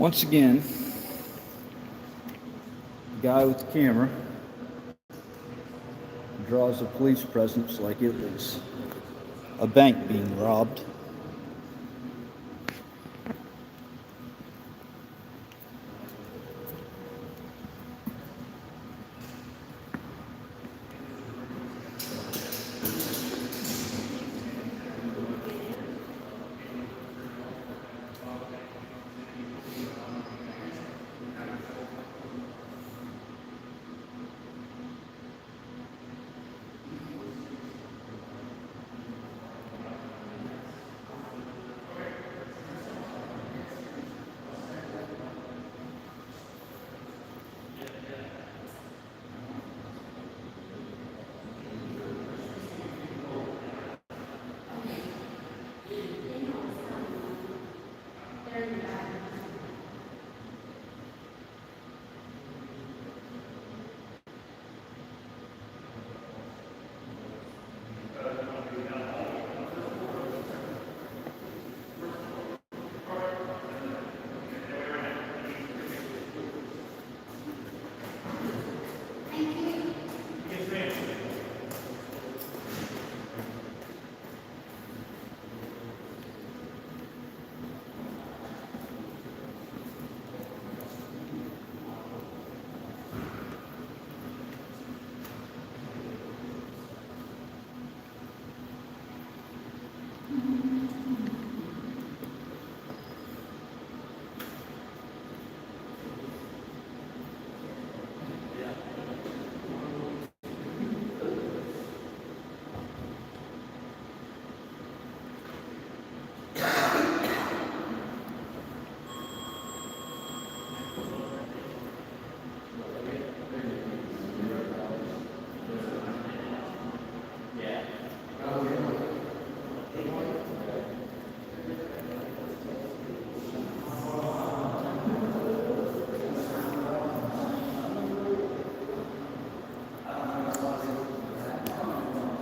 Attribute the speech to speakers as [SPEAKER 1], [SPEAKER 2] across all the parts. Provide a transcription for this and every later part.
[SPEAKER 1] Once again, the guy with the camera draws a police presence like it was a bank being robbed.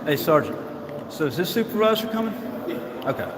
[SPEAKER 1] Hey, Sergeant, so is this supervisor coming? Yeah. Okay.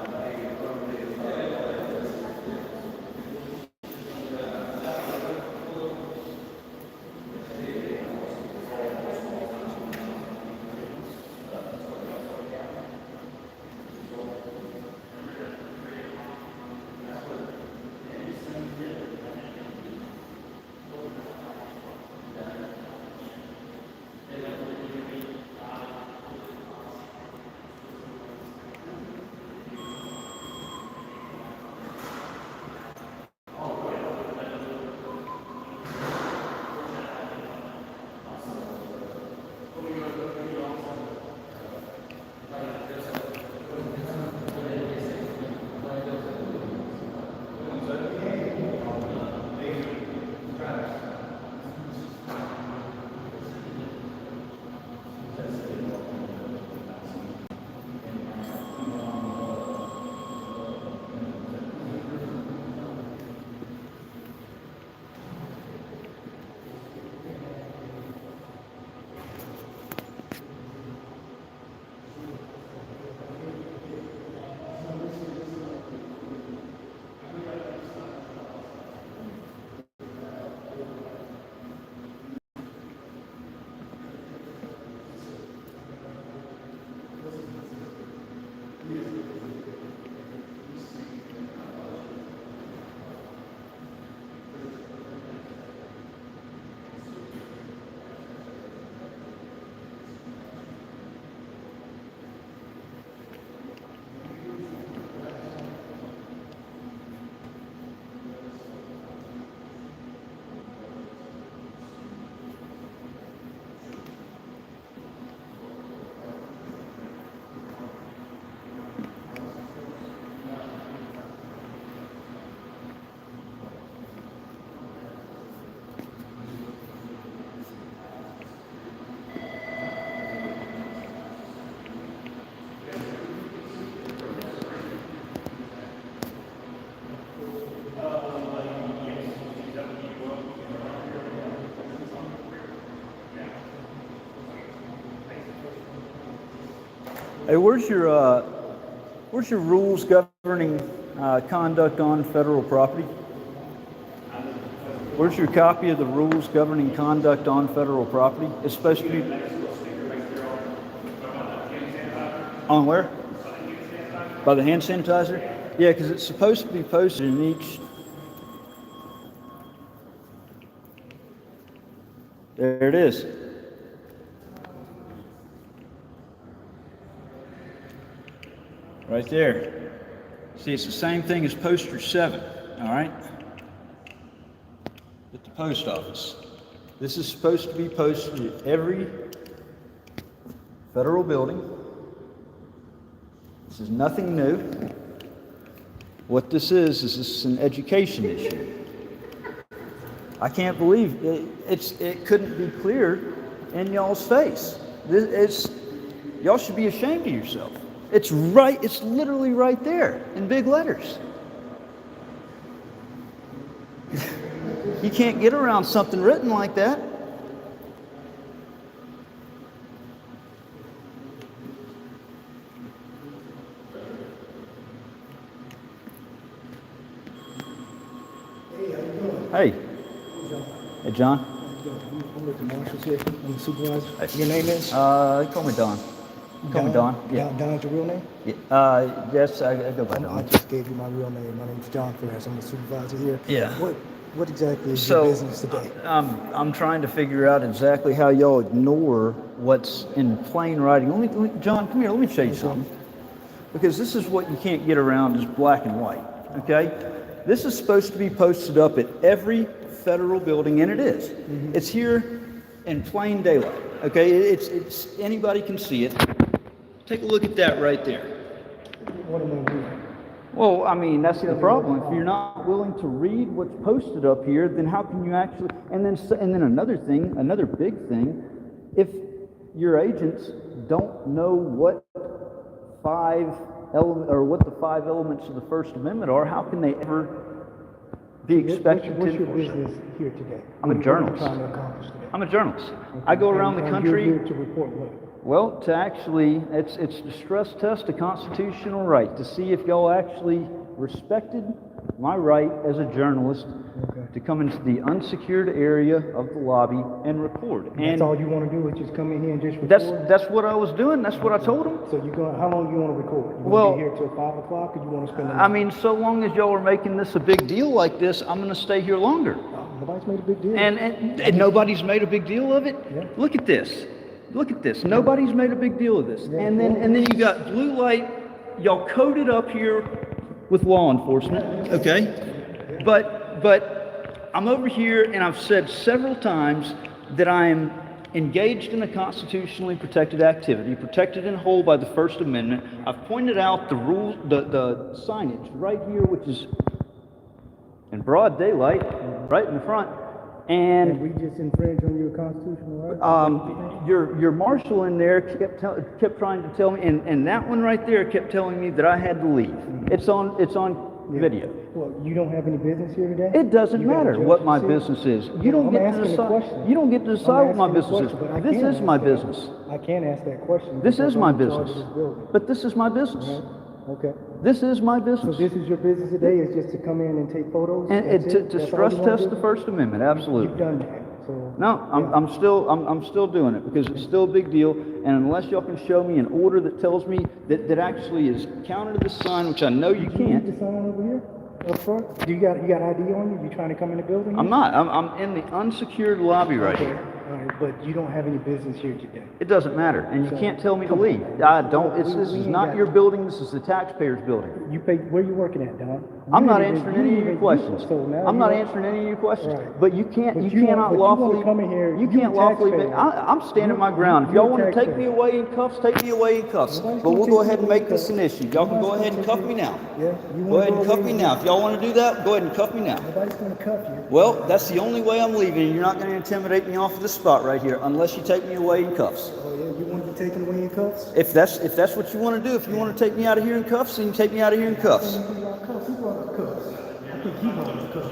[SPEAKER 1] Hey, where's your rules governing conduct on federal property? Where's your copy of the rules governing conduct on federal property? It's supposed to be on where? By the hand sanitizer? Yeah, because it's supposed to be posted in each. There it is. Right there. See, it's the same thing as poster 7, all right? At the post office. This is supposed to be posted at every federal building. This is nothing new. What this is an education issue. I can't believe it couldn't be clearer in y'all's face. Y'all should be ashamed of yourself. It's literally right there in big letters. You can't get around something written like that. Hey. Hey, John.
[SPEAKER 2] I'm with the marshals here. I'm the supervisor. Your name is?
[SPEAKER 1] Call me Don. Call me Don.
[SPEAKER 2] Yeah. Don's your real name?
[SPEAKER 1] Yeah. Yes, I go by Don.
[SPEAKER 2] I just gave you my real name. My name is John Ferris. I'm the supervisor here.
[SPEAKER 1] Yeah.
[SPEAKER 2] What exactly is your business today?
[SPEAKER 1] I'm trying to figure out exactly how y'all ignore what's in plain writing. John, come here. Let me show you something. Because this is what you can't get around is black and white. Okay? This is supposed to be posted up at every federal building, and it is. Mm-hmm. It's here in plain daylight. Okay? It's anybody can see it. Take a look at that right there.
[SPEAKER 2] What am I doing?
[SPEAKER 1] Well, I mean, that's the problem. If you're not willing to read what's posted up here, then how can you actually? And then another thing, another big thing, if your agents don't know what the 5 elements of the First Amendment are, how can they ever be expected
[SPEAKER 2] What's
[SPEAKER 1] to?
[SPEAKER 2] your business here today?
[SPEAKER 1] I'm a journalist.
[SPEAKER 2] What are you trying to accomplish today?
[SPEAKER 1] I'm a journalist. I go around the country.
[SPEAKER 2] You're here to report what?
[SPEAKER 1] Well, it's to stress test a constitutional right to see if y'all actually respected my right as a journalist to come into the unsecured area of the lobby and record.
[SPEAKER 2] And that's all you want to do is just come in here and just record?
[SPEAKER 1] That's what I was doing. That's what I told them.
[SPEAKER 2] So how long you want to record? You want to be here till 5 o'clock, or you want to spend the night?
[SPEAKER 1] I mean, so long as y'all are making this a big deal like this, I'm going to stay here longer.
[SPEAKER 2] Nobody's made a big deal.
[SPEAKER 1] And nobody's made a big deal of it?
[SPEAKER 2] Yeah.
[SPEAKER 1] Look at this. Look at this. Nobody's made a big deal of this.
[SPEAKER 2] Yeah.
[SPEAKER 1] And then you got blue light, y'all coded up here with law enforcement, okay? But I'm over here and I've said several times that I am engaged in a constitutionally protected activity, protected in whole by the First Amendment. I've pointed out the rule, the signage right here, which is in broad daylight, right in the front. And
[SPEAKER 2] we just infringe on your constitutional rights?
[SPEAKER 1] Your marshal in there kept trying to tell me, and that one right there kept telling me that I had to leave. It's on video.
[SPEAKER 2] Well, you don't have any business here today?
[SPEAKER 1] It doesn't matter what my business is. You don't get to decide. You don't get to decide what my business is. This is my business.
[SPEAKER 2] I can't ask that question.
[SPEAKER 1] This is my business. But this is my business.
[SPEAKER 2] Okay.
[SPEAKER 1] This is my business.
[SPEAKER 2] So this is your business today, is just to come in and take photos?
[SPEAKER 1] And to stress test the First Amendment, absolutely.
[SPEAKER 2] You've done that. So
[SPEAKER 1] no, I'm still doing it because it's still a big deal. And unless y'all can show me an order that tells me that actually is counter to this sign, which I know you can't.
[SPEAKER 2] The sign over here up front? You got ID on you? You trying to come in the building?
[SPEAKER 1] I'm not. I'm in the unsecured lobby right here.
[SPEAKER 2] All right, but you don't have any business here today.
[SPEAKER 1] It doesn't matter, and you can't tell me to leave. I don't. This is not your building. This is the taxpayers' building.
[SPEAKER 2] You pay. Where you working at, Don?
[SPEAKER 1] I'm not answering any of your questions. I'm not answering any of your questions. But you can't. You cannot lawfully come in here. You can't lawfully. I'm standing my ground. If y'all want to take me away in cuffs, take me away in cuffs. But we'll go ahead and make this an issue. Y'all can go ahead and cuff me now.
[SPEAKER 2] Yeah.
[SPEAKER 1] Go ahead and cuff me now. If y'all want to do that, go ahead and cuff me now.
[SPEAKER 2] Nobody's going to cuff you.
[SPEAKER 1] Well, that's the only way I'm leaving. You're not going to intimidate me off of this spot right here unless you take me away in cuffs.
[SPEAKER 2] Oh yeah, you want to be taken away in cuffs?
[SPEAKER 1] If that's what you want to do, if you want to take me out of here in cuffs, then you take me out of here in cuffs.
[SPEAKER 2] Who brought up cuffs? I think he brought up cuffs.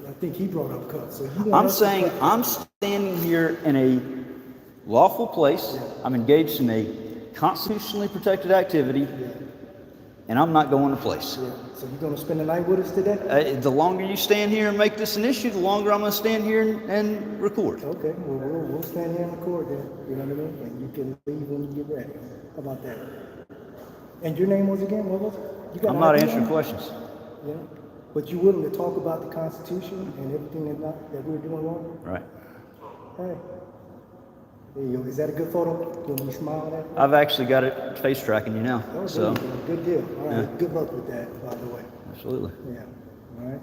[SPEAKER 2] I think he brought up cuffs. So
[SPEAKER 1] I'm saying I'm standing here in a lawful place. I'm engaged in a constitutionally protected activity. and I'm not going to place.
[SPEAKER 2] Yeah. So you're gonna spend the night with us today?
[SPEAKER 1] The longer you stand here and make this an issue, the longer I'm going to stand here and record.
[SPEAKER 2] Okay, well, we'll stand here and record then, you know what I mean? And you can leave when you get ready. How about that? And your name was again, what was it? You got
[SPEAKER 1] I'm
[SPEAKER 2] an
[SPEAKER 1] not
[SPEAKER 2] ID
[SPEAKER 1] answering
[SPEAKER 2] on?
[SPEAKER 1] questions.
[SPEAKER 2] Yeah, but you willing to talk about the Constitution and everything that we're doing wrong?
[SPEAKER 1] Right.
[SPEAKER 2] Hey, there you go. Is that a good photo? When you smile at it?
[SPEAKER 1] I've actually got it face tracking you now.
[SPEAKER 2] Oh,
[SPEAKER 1] So,
[SPEAKER 2] good deal. All right,
[SPEAKER 1] Yeah.
[SPEAKER 2] good luck with that, by the way.
[SPEAKER 1] absolutely.
[SPEAKER 2] Yeah, all right.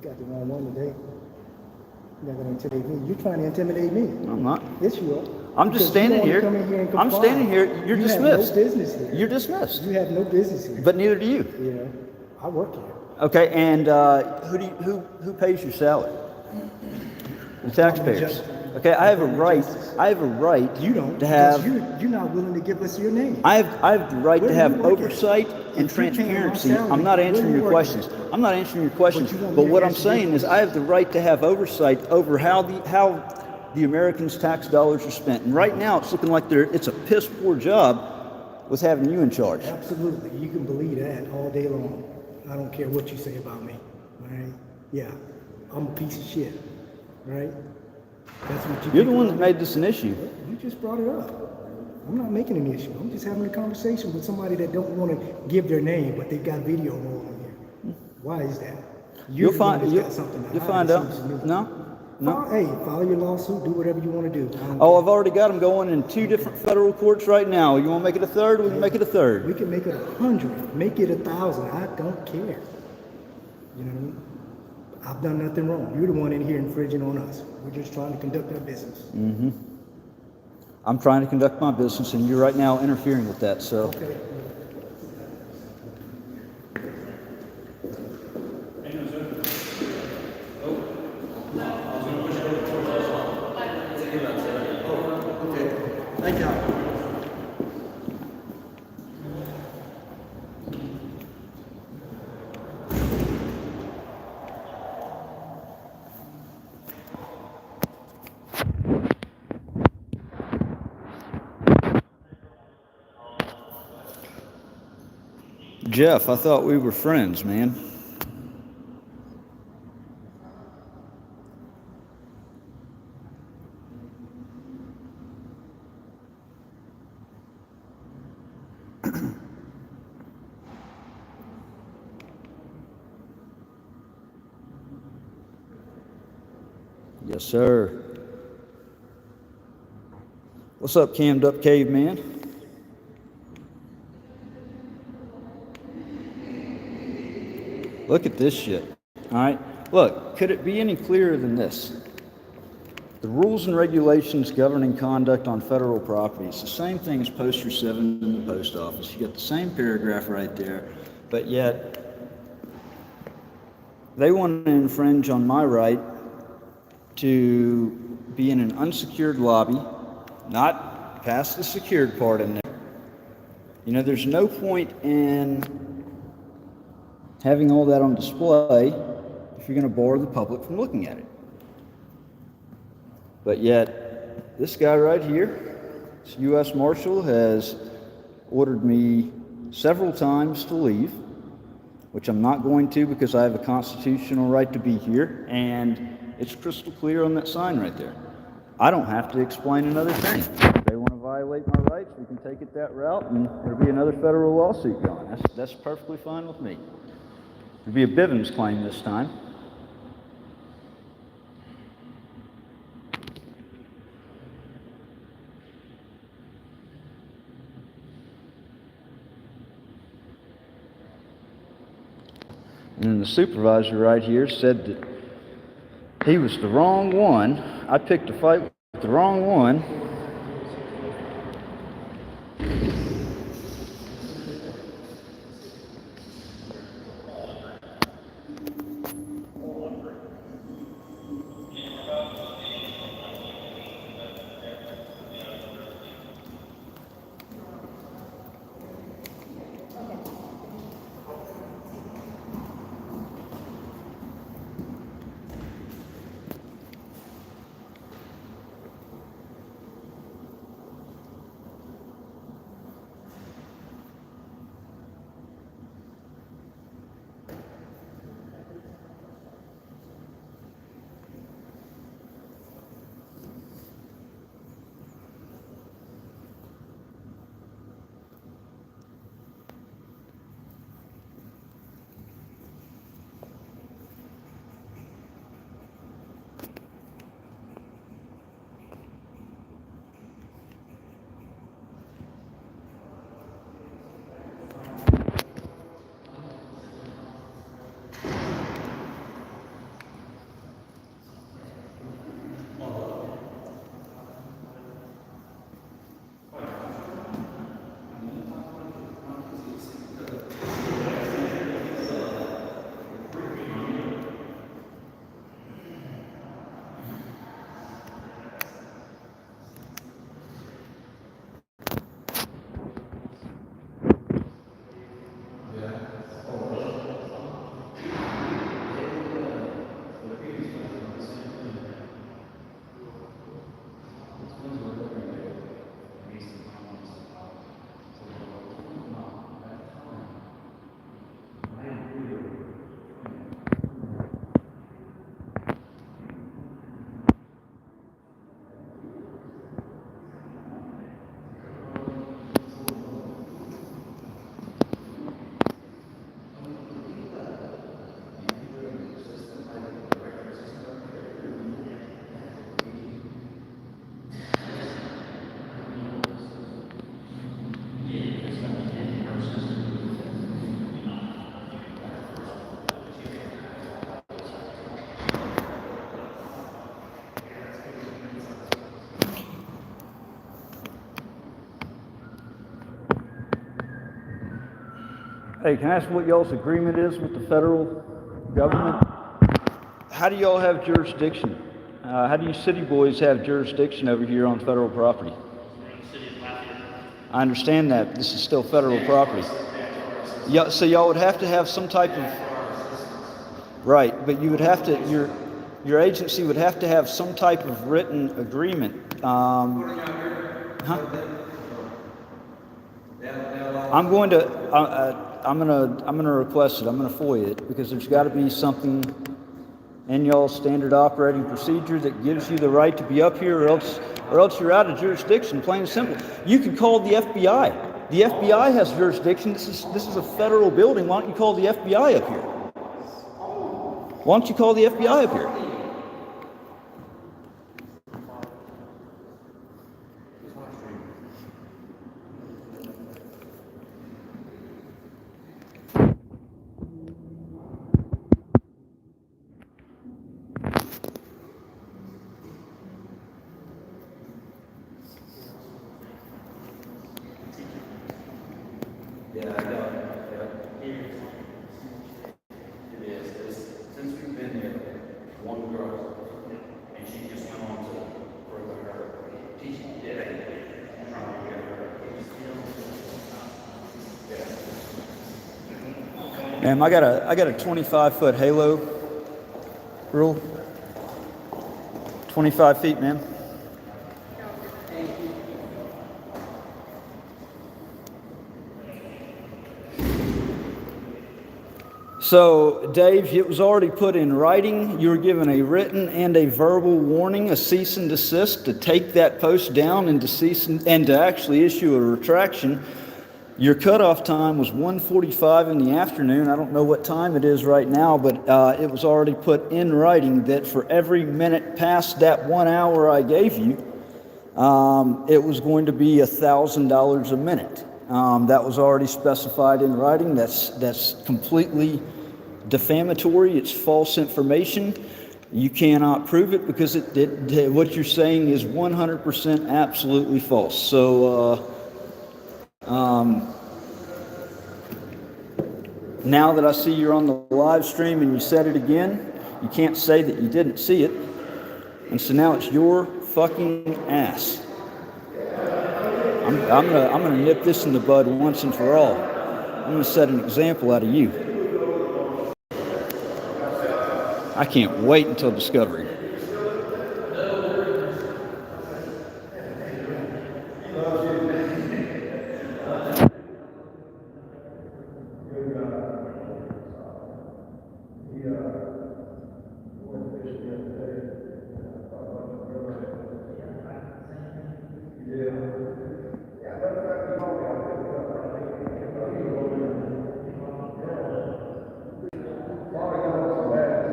[SPEAKER 2] You got the wrong one today. You're not gonna intimidate me. You're trying to intimidate me.
[SPEAKER 1] No, I'm not.
[SPEAKER 2] Yes, you are.
[SPEAKER 1] I'm just
[SPEAKER 2] Because
[SPEAKER 1] standing
[SPEAKER 2] you wanna
[SPEAKER 1] here.
[SPEAKER 2] come in here and
[SPEAKER 1] I'm
[SPEAKER 2] comply.
[SPEAKER 1] standing here. You're
[SPEAKER 2] You
[SPEAKER 1] dismissed.
[SPEAKER 2] have no business here.
[SPEAKER 1] You're dismissed.
[SPEAKER 2] You have no business here.
[SPEAKER 1] But neither do you.
[SPEAKER 2] Yeah, I work here.
[SPEAKER 1] Okay, and who pays your salary? The taxpayers. Okay, I have a right. I have a right.
[SPEAKER 2] You don't.
[SPEAKER 1] to have.
[SPEAKER 2] Because you're not willing to give us your name.
[SPEAKER 1] I have the right
[SPEAKER 2] Where
[SPEAKER 1] to
[SPEAKER 2] do
[SPEAKER 1] have
[SPEAKER 2] you work at?
[SPEAKER 1] oversight and
[SPEAKER 2] If you're paying my
[SPEAKER 1] transparency.
[SPEAKER 2] salary,
[SPEAKER 1] I'm not
[SPEAKER 2] where
[SPEAKER 1] answering
[SPEAKER 2] do you
[SPEAKER 1] your
[SPEAKER 2] work
[SPEAKER 1] questions.
[SPEAKER 2] at?
[SPEAKER 1] I'm not answering your questions.
[SPEAKER 2] But you want
[SPEAKER 1] But
[SPEAKER 2] me to
[SPEAKER 1] what I'm
[SPEAKER 2] answer
[SPEAKER 1] saying
[SPEAKER 2] your
[SPEAKER 1] is I have the right to have oversight over how the Americans' tax dollars are spent. And right now it's looking like it's a piss poor job with having you in charge.
[SPEAKER 2] Absolutely. You can believe that all day long. I don't care what you say about me. All right? Yeah. I'm a piece of shit. Right? That's what you
[SPEAKER 1] You're the
[SPEAKER 2] think
[SPEAKER 1] one that
[SPEAKER 2] about
[SPEAKER 1] made this an issue.
[SPEAKER 2] me? You just brought it up. I'm not making an issue. I'm just having a conversation with somebody that don't want to give their name, but they've got video rolling here. Why is that?
[SPEAKER 1] You'll
[SPEAKER 2] the one
[SPEAKER 1] find.
[SPEAKER 2] that's
[SPEAKER 1] You'll,
[SPEAKER 2] got something to
[SPEAKER 1] you'll
[SPEAKER 2] hide,
[SPEAKER 1] find
[SPEAKER 2] it
[SPEAKER 1] out.
[SPEAKER 2] seems to me.
[SPEAKER 1] No. No.
[SPEAKER 2] Hey, file your lawsuit. Do whatever you want to do. I don't
[SPEAKER 1] Oh,
[SPEAKER 2] care.
[SPEAKER 1] I've already got them going in 2 different federal courts right now. You want to make it a third? We can make it a third.
[SPEAKER 2] We can make it 100, make it 1,000. I don't care. You know what I mean? I've done nothing wrong. You're the one in here infringing on us. We're just trying to conduct our business.
[SPEAKER 1] I'm trying to conduct my business, and you're right now interfering with that. So.
[SPEAKER 2] Okay. Thank you.
[SPEAKER 1] Jeff, I thought we were friends, man. Yes, sir. What's up, cammed up caveman? Look at this shit. All right. Look, could it be any clearer than this? The rules and regulations governing conduct on federal property. It's the same thing as Poster 7 in the post office. You got the same paragraph right there, but yet they want to infringe on my right to be in an unsecured lobby, not past the secured part in there. You know, there's no point in having all that on display if you're going to bar the public from looking at it. But yet, this guy right here, this U.S. Marshal, has ordered me several times to leave, which I'm not going to because I have a constitutional right to be here, and it's crystal clear on that sign right there. I don't have to explain another thing. If they want to violate my rights, we can take it that route, and there'll be another federal lawsuit going. That's perfectly fine with me. There'll be a Bivens claim this time. And then the supervisor right here said that he was the wrong one. I picked a fight with the wrong one. Hey, can I ask what y'all's agreement is with the federal government? How do y'all have jurisdiction? How do you city boys have jurisdiction over here on federal property? I understand that. This is still federal property. Yeah, so y'all would have to have some type of... Right, but you would have to... Your agency would have to have some type of written agreement. I'm going to request it. I'm going to FOIA it because there's got to be something in y'all's standard operating procedure that gives you the right to be up here, or else you're out of jurisdiction. Plain and simple. You can call the FBI. The FBI has jurisdiction. This is a federal building. Why don't you call the FBI up here? Why don't you call the FBI up here?
[SPEAKER 3] Yeah, I got it. Yeah. It is. Since we've been there, one girl, and she just went on to further her teaching. Yeah, I'm trying to get her.
[SPEAKER 1] Ma'am, I got a 25-foot halo rule. 25 feet, ma'am. So, Dave, it was already put in writing. You were given a written and a verbal warning, a cease and desist, to take that post down and to actually issue a retraction. Your cutoff time was 1:45 in the afternoon. I don't know what time it is right now, but it was already put in writing that for every minute past that 1 hour I gave you, it was going to be $1,000 a minute. That was already specified in writing. That's completely defamatory. It's false information. You cannot prove it because what you're saying is 100% absolutely false. So now that I see you're on the live stream and you said it again, you can't say that you didn't see it. And so now it's your fucking ass. I'm gonna nip this in the bud once and for all. I'm gonna set an example out of you. I can't wait until discovery.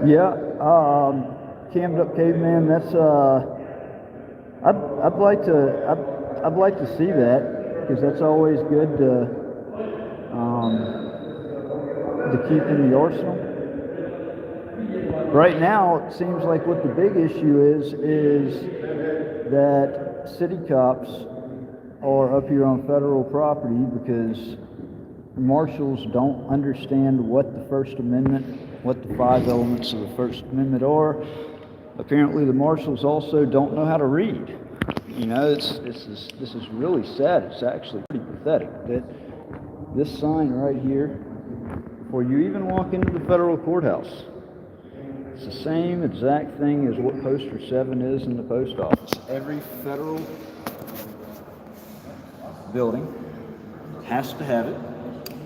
[SPEAKER 1] Yeah, cammed up caveman. That's I'd like to see that because that's always good to keep in the arsenal. Right now, it seems like what the big issue is that city cops are up here on federal property because marshals don't understand what the First Amendment, what the 5 elements of the First Amendment are. Apparently the marshals also don't know how to read. You know, this is really sad. It's actually pretty pathetic that this sign right here, before you even walk into the federal courthouse, it's the same exact thing as what poster 7 is in the post office. Every federal building has to have it.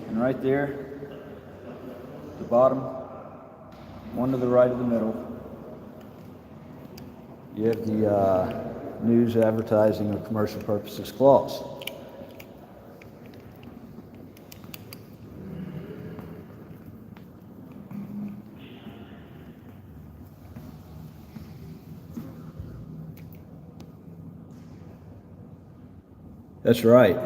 [SPEAKER 1] And right there, the bottom, one to the right of the middle, you have the news, advertising, or commercial purposes clause. That's right.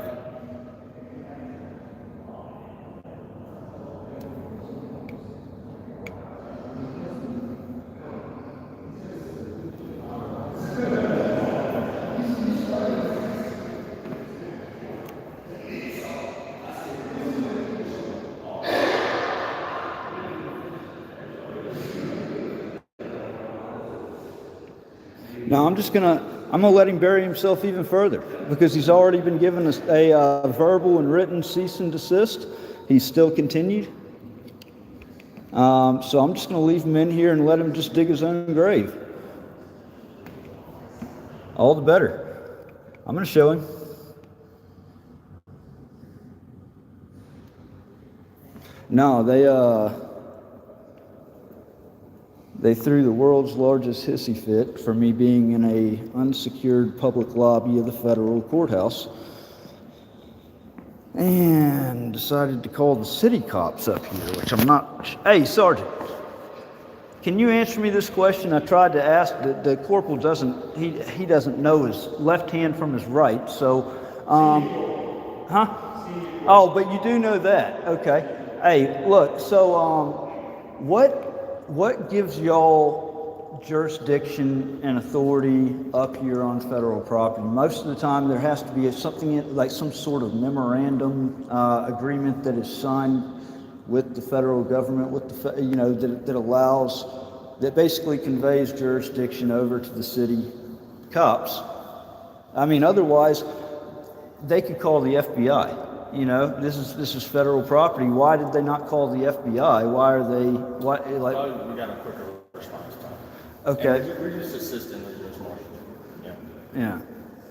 [SPEAKER 1] Now I'm gonna let him bury himself even further because he's already been given a verbal and written cease and desist. He's still continued. So I'm just gonna leave him in here and let him just dig his own grave. All the better. I'm gonna show him. No, they threw the world's largest hissy fit for me being in a unsecured public lobby of the federal courthouse and decided to call the city cops up here, which I'm not. Hey, Sergeant, can you answer me this question? I tried to ask. The corporal he doesn't know his left hand from his right, so, huh? Oh, but you do know that. Okay. Hey, look, so, what gives y'all jurisdiction and authority up here on federal property? Most of the time there has to be something like some sort of memorandum agreement that is signed with the federal government, with the that basically conveys jurisdiction over to the city cops. I mean, otherwise they could call the FBI. You know, this is federal property. Why did they not call the FBI? Why are they? Why like?
[SPEAKER 3] We got a quicker response time.
[SPEAKER 1] Okay.
[SPEAKER 3] And we're just assisting the U.S. Marshal. Yeah.
[SPEAKER 1] Yeah.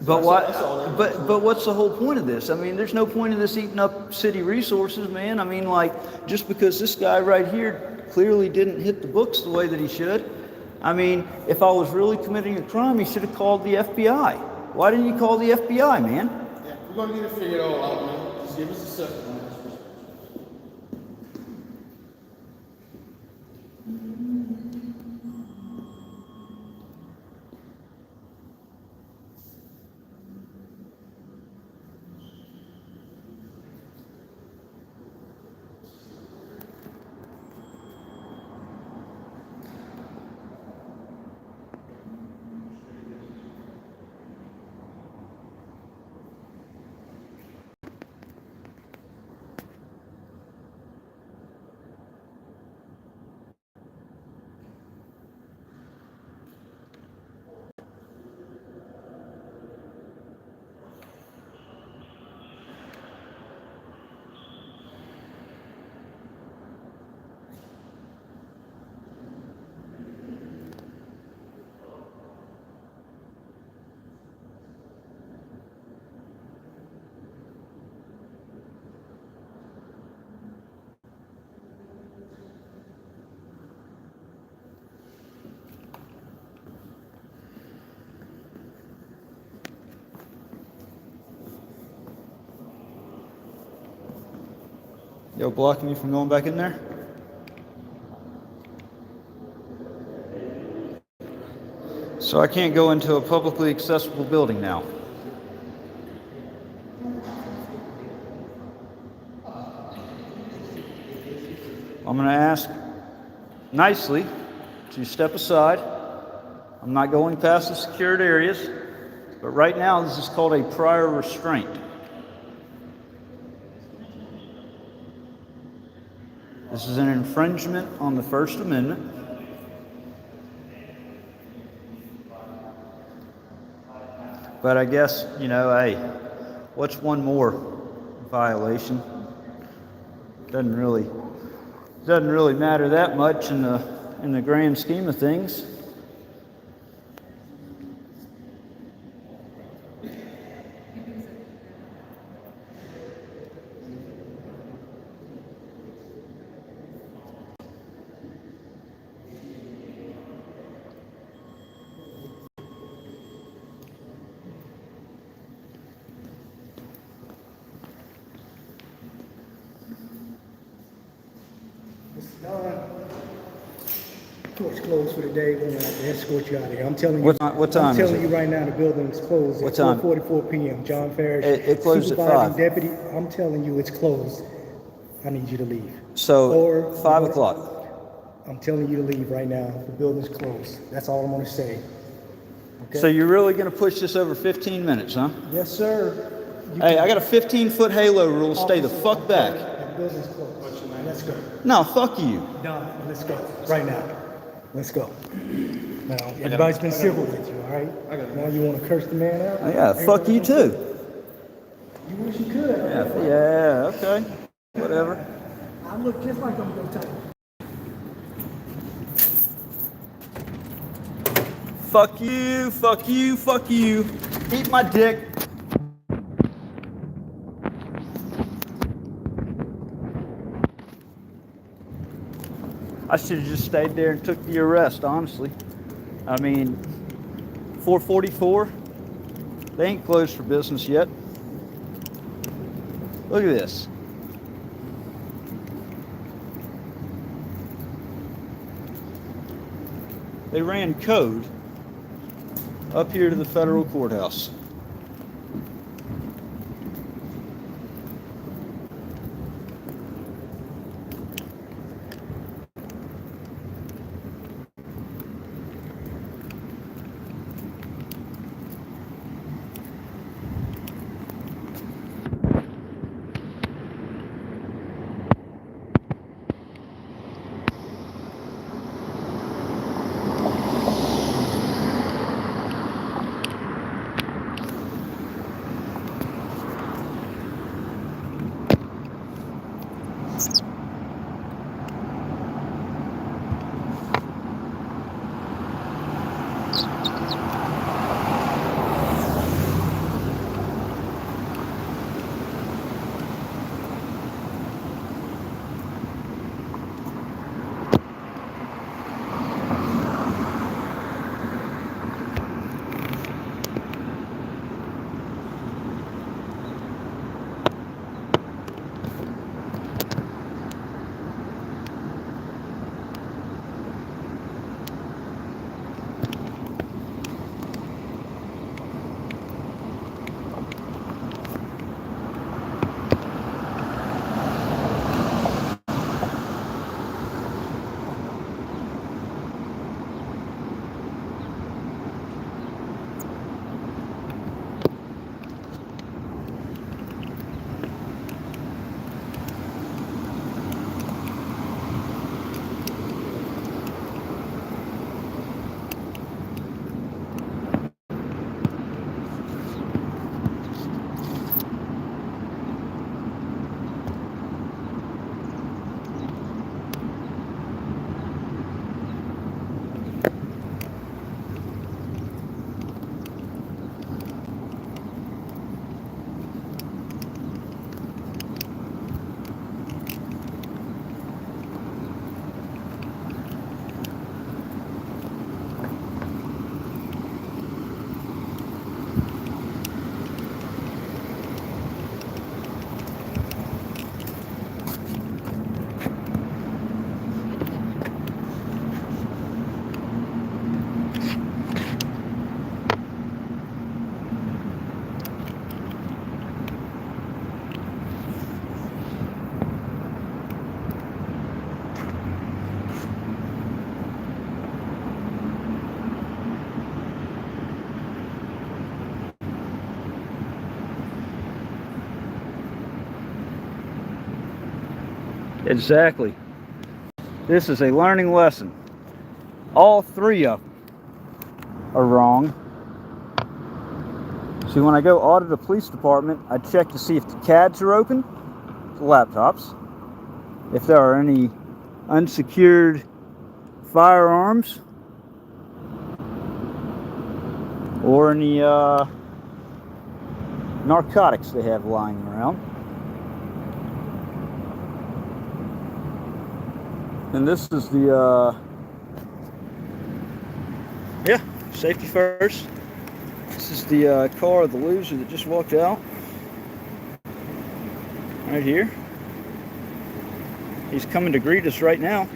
[SPEAKER 1] But why?
[SPEAKER 3] That's all.
[SPEAKER 1] But what's the whole point of this? I mean, there's no point in this eating up city resources, man. I mean, like, just because this guy right here clearly didn't hit the books the way that he should. I mean, if I was really committing a crime, he should have called the FBI. Why didn't you call the FBI, man?
[SPEAKER 3] Yeah, we're gonna get it figured all out, man. Just give us a second.
[SPEAKER 1] Yo, blocking you from going back in there? So I can't go into a publicly accessible building now. I'm going to ask nicely to step aside. I'm not going past the secured areas, but right now this is called a prior restraint. This is an infringement on the First Amendment. But I guess, you know, hey, what's one more violation? Doesn't really matter that much in the grand scheme of things.
[SPEAKER 2] Court's closed for the day. We're gonna have to escort you out of here. I'm telling you.
[SPEAKER 1] What time
[SPEAKER 2] I'm
[SPEAKER 1] is
[SPEAKER 2] telling
[SPEAKER 1] it?
[SPEAKER 2] you right now, the building's closed.
[SPEAKER 1] What
[SPEAKER 2] at
[SPEAKER 1] time?
[SPEAKER 2] 4:44 p.m. John Parrish.
[SPEAKER 1] It closed at
[SPEAKER 2] supervising
[SPEAKER 1] 5.
[SPEAKER 2] Deputy. I'm telling you, it's closed. I need you to leave.
[SPEAKER 1] So
[SPEAKER 2] Or
[SPEAKER 1] 5 o'clock.
[SPEAKER 2] I'm telling you to leave right now. The building's closed. That's all I'm gonna say. Okay?
[SPEAKER 1] So you're really going to push this over 15 minutes, huh?
[SPEAKER 2] Yes, sir.
[SPEAKER 1] Hey, I got a 15-foot halo rule. Stay the fuck back.
[SPEAKER 2] The building's closed. Let's go.
[SPEAKER 1] No, fuck you.
[SPEAKER 2] Done. Let's go. Right now. Let's go. Now, everybody's been civil with you, all right? Now you want to curse the man out?
[SPEAKER 1] Oh, yeah, fuck you too.
[SPEAKER 2] You wish you could.
[SPEAKER 1] Yeah, okay. Whatever.
[SPEAKER 2] I look just like I'm going to tell you.
[SPEAKER 1] Fuck you, fuck you, fuck you. Eat my dick. I should have just stayed there and took the arrest, honestly. I mean, 444, they ain't closed for business yet. Look at this. They ran code up here to the federal courthouse. Exactly. This is a learning lesson. All three of them are wrong. See, when I go audit a police department, I check to see if the CADs are open, the laptops, if there are any unsecured firearms, or any narcotics they have lying around. And this is the, yeah, safety first. This is the car of the loser that just walked out. Right here. He's coming to greet us right now.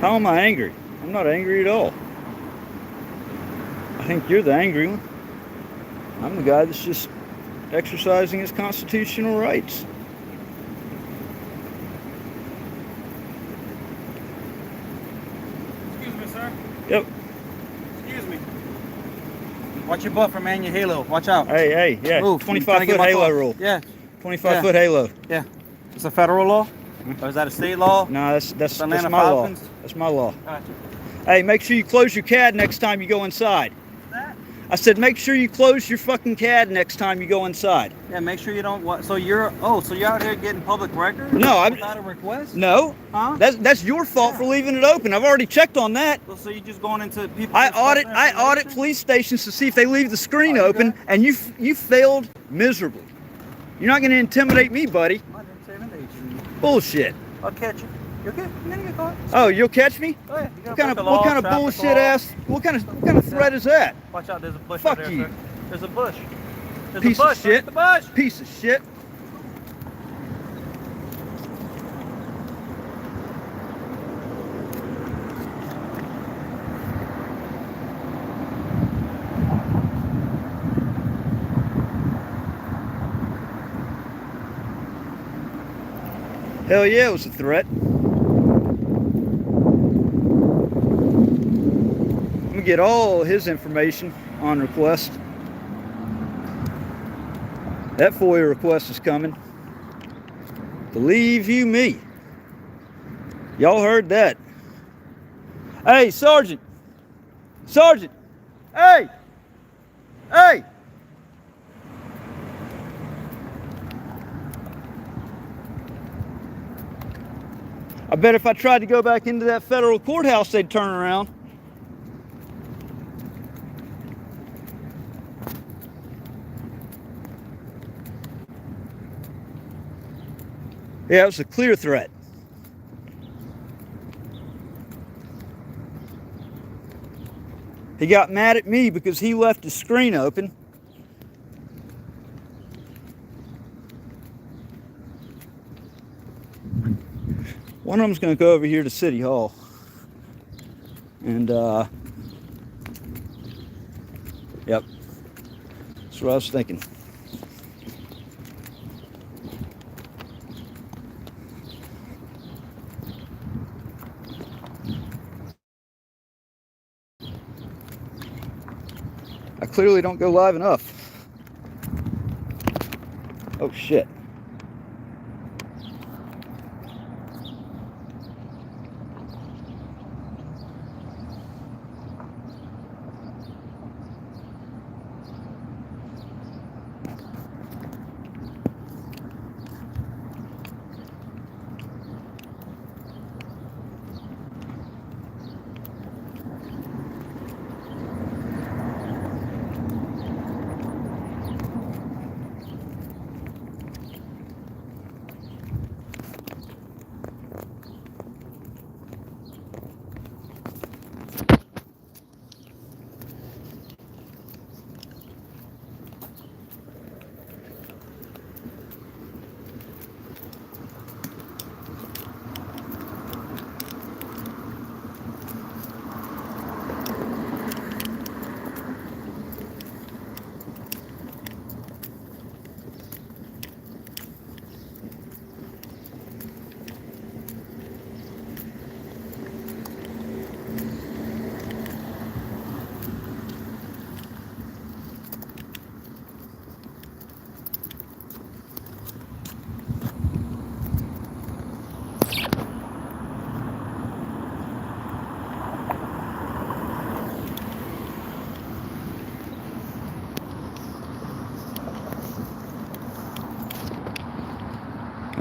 [SPEAKER 1] How am I angry? I'm not angry at all. I think you're the angry one. I'm the guy that's just exercising his constitutional rights.
[SPEAKER 4] Excuse me, sir.
[SPEAKER 1] Yep.
[SPEAKER 4] Excuse me. Watch your buffer, man. Your halo. Watch out.
[SPEAKER 1] Hey, yeah.
[SPEAKER 4] Move.
[SPEAKER 1] 25-foot halo rule.
[SPEAKER 4] Yeah.
[SPEAKER 1] 25-foot halo.
[SPEAKER 4] Yeah. It's a federal law? Or is that a state law?
[SPEAKER 1] No, that's
[SPEAKER 4] Atlanta
[SPEAKER 1] my law.
[SPEAKER 4] Falcons?
[SPEAKER 1] That's my law.
[SPEAKER 4] Gotcha.
[SPEAKER 1] Hey, make sure you close your CAD next time you go inside.
[SPEAKER 4] That?
[SPEAKER 1] I said, make sure you close your fucking CAD next time you go inside.
[SPEAKER 4] Yeah, make sure you don't. So you're out here getting public record?
[SPEAKER 1] No, I'm
[SPEAKER 4] without a request.
[SPEAKER 1] No,
[SPEAKER 4] Huh?
[SPEAKER 1] that's your fault for leaving it open. I've already checked on that.
[SPEAKER 4] So you're just going into people.
[SPEAKER 1] I audit police stations to see if they leave the screen open, and you failed miserably. You're not going to intimidate me, buddy.
[SPEAKER 4] I didn't intimidate you.
[SPEAKER 1] Bullshit.
[SPEAKER 4] I'll catch you. You okay? I'm gonna get caught.
[SPEAKER 1] Oh, you'll catch me?
[SPEAKER 4] Oh yeah.
[SPEAKER 1] What kind of bullshit ass? What kind of threat is that?
[SPEAKER 4] Watch out! There's a bush.
[SPEAKER 1] Fuck
[SPEAKER 4] right there,
[SPEAKER 1] you.
[SPEAKER 4] Sir. There's a bush. There's
[SPEAKER 1] Piece
[SPEAKER 4] a bush.
[SPEAKER 1] of shit.
[SPEAKER 4] Look at the bush.
[SPEAKER 1] Piece of shit. Hell yeah, it was a threat. I'm gonna get all his information on request. That FOIA request is coming. Believe you me. Y'all heard that. Hey, Sergeant. Sergeant. Hey. Hey. I bet if I tried to go back into that federal courthouse, they'd turn around. Yeah, it was a clear threat. He got mad at me because he left his screen open. One of them's going to go over here to City Hall. And, yep. That's what I was thinking. I clearly don't go live enough. Oh, shit.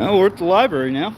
[SPEAKER 1] Oh, we're at the library now.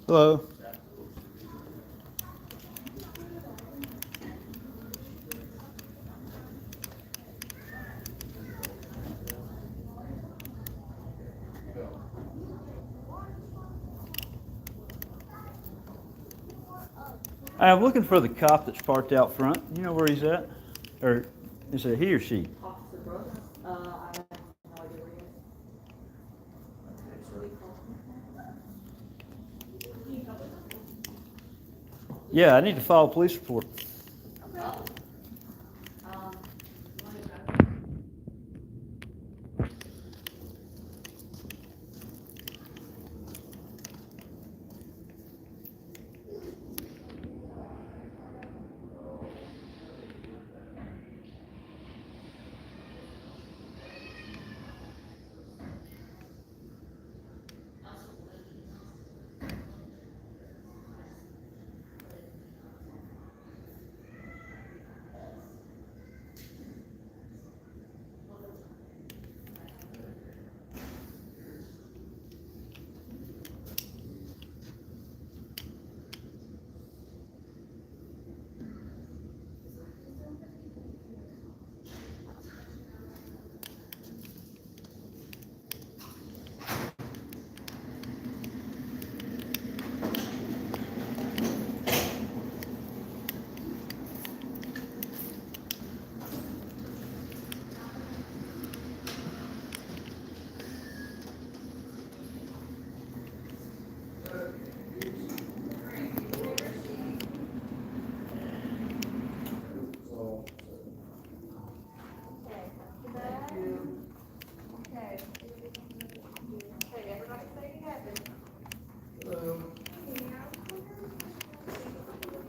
[SPEAKER 1] Hello. I'm looking for the cop that's parked out front. You know where he's at? Or is it he or she?
[SPEAKER 5] Officer Brooks, I have no idea where he is.
[SPEAKER 1] Yeah, I need to file a police report.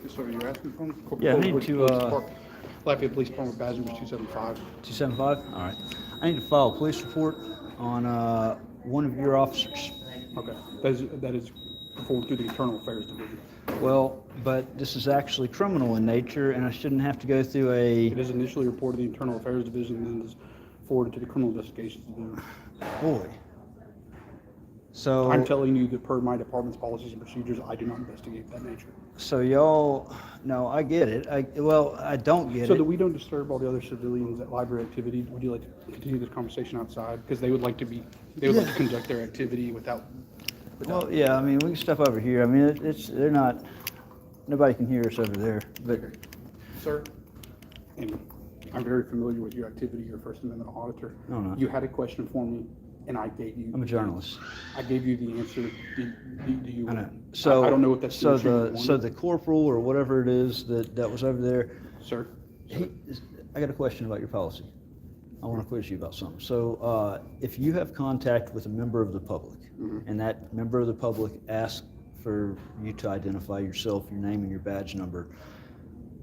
[SPEAKER 6] Sorry, you're asking for him?
[SPEAKER 1] Yeah, I need to,
[SPEAKER 6] Lafayette Police Department badge number 275.
[SPEAKER 1] 275? All right. I need to file a police report on one of your officers.
[SPEAKER 6] Okay, that is forwarded through the Internal Affairs Division.
[SPEAKER 1] Well, but this is actually criminal in nature, and I shouldn't have to go through
[SPEAKER 6] It
[SPEAKER 1] a...
[SPEAKER 6] is initially reported to the Internal Affairs Division and then is forwarded to the Criminal Investigations Division.
[SPEAKER 1] Boy. So...
[SPEAKER 6] I'm telling you that per my department's policies and procedures, I do not investigate that nature.
[SPEAKER 1] So y'all... No, I get it. I don't get
[SPEAKER 6] So
[SPEAKER 1] it.
[SPEAKER 6] that we don't disturb all the other civilians at library activity, would you like to continue this conversation outside? Because they would like to conduct their activity without.
[SPEAKER 1] Well, yeah, I mean, we can step over here. I mean, they're not... Nobody can hear us over there, but...
[SPEAKER 6] Sir, and I'm very familiar with your activity, you're a First Amendment auditor.
[SPEAKER 1] No, no.
[SPEAKER 6] You had a question for me, and I gave you.
[SPEAKER 1] I'm a journalist.
[SPEAKER 6] I gave you the answer. Do you?
[SPEAKER 1] I know. So
[SPEAKER 6] I don't know if that's the
[SPEAKER 1] so
[SPEAKER 6] answer you
[SPEAKER 1] the so
[SPEAKER 6] wanted.
[SPEAKER 1] the corporal or whatever it is that was over there.
[SPEAKER 6] Sir,
[SPEAKER 1] I got a question about your policy. I want to quiz you about something. So if you have contact with a member of the public, and that member of the public asks for you to identify yourself, your name and your badge number,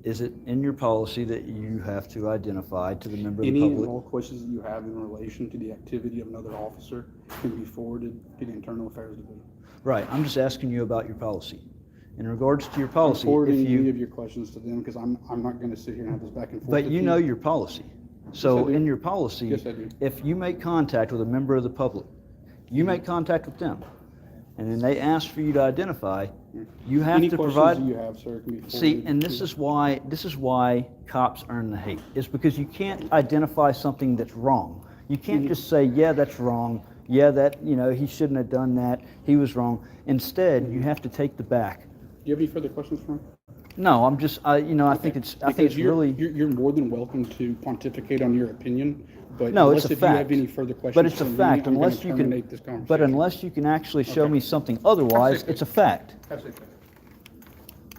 [SPEAKER 1] is it in your policy that you have to identify to the member of the
[SPEAKER 6] any and
[SPEAKER 1] public?
[SPEAKER 6] all questions that you have in relation to the activity of another officer can be forwarded to the Internal Affairs Division.
[SPEAKER 1] Right. I'm just asking you about your policy. In regards to your
[SPEAKER 6] I'm
[SPEAKER 1] policy,
[SPEAKER 6] forwarding
[SPEAKER 1] if
[SPEAKER 6] any
[SPEAKER 1] you
[SPEAKER 6] of your questions to them because I'm not going to sit here and have this back and forth.
[SPEAKER 1] but
[SPEAKER 6] with
[SPEAKER 1] you know your policy. So
[SPEAKER 6] do.
[SPEAKER 1] in your policy,
[SPEAKER 6] Yes, I do.
[SPEAKER 1] if you make contact with a member of the public, you make contact with them, and then they ask for you to identify, you have
[SPEAKER 6] Any
[SPEAKER 1] to
[SPEAKER 6] questions
[SPEAKER 1] provide.
[SPEAKER 6] that you have, sir, can be forwarded.
[SPEAKER 1] See, and this
[SPEAKER 6] to-
[SPEAKER 1] is why cops earn the hate. It's because you can't identify something that's wrong. You can't just say, yeah, that's wrong. Yeah, that he shouldn't have done that. He was wrong. Instead, you have to take the back.
[SPEAKER 6] Do you have any further questions for me?
[SPEAKER 1] No, I'm just I think it's
[SPEAKER 6] Because
[SPEAKER 1] really.
[SPEAKER 6] you're more than welcome to pontificate on your opinion, but
[SPEAKER 1] No,
[SPEAKER 6] unless
[SPEAKER 1] it's a
[SPEAKER 6] if you
[SPEAKER 1] fact.
[SPEAKER 6] have any further questions
[SPEAKER 1] But it's a
[SPEAKER 6] for me,
[SPEAKER 1] fact
[SPEAKER 6] I'm gonna
[SPEAKER 1] unless you
[SPEAKER 6] terminate this
[SPEAKER 1] can.
[SPEAKER 6] conversation.
[SPEAKER 1] But unless you can actually show
[SPEAKER 6] Okay.
[SPEAKER 1] me something otherwise,
[SPEAKER 6] Absolutely.
[SPEAKER 1] it's a fact.
[SPEAKER 6] Absolutely.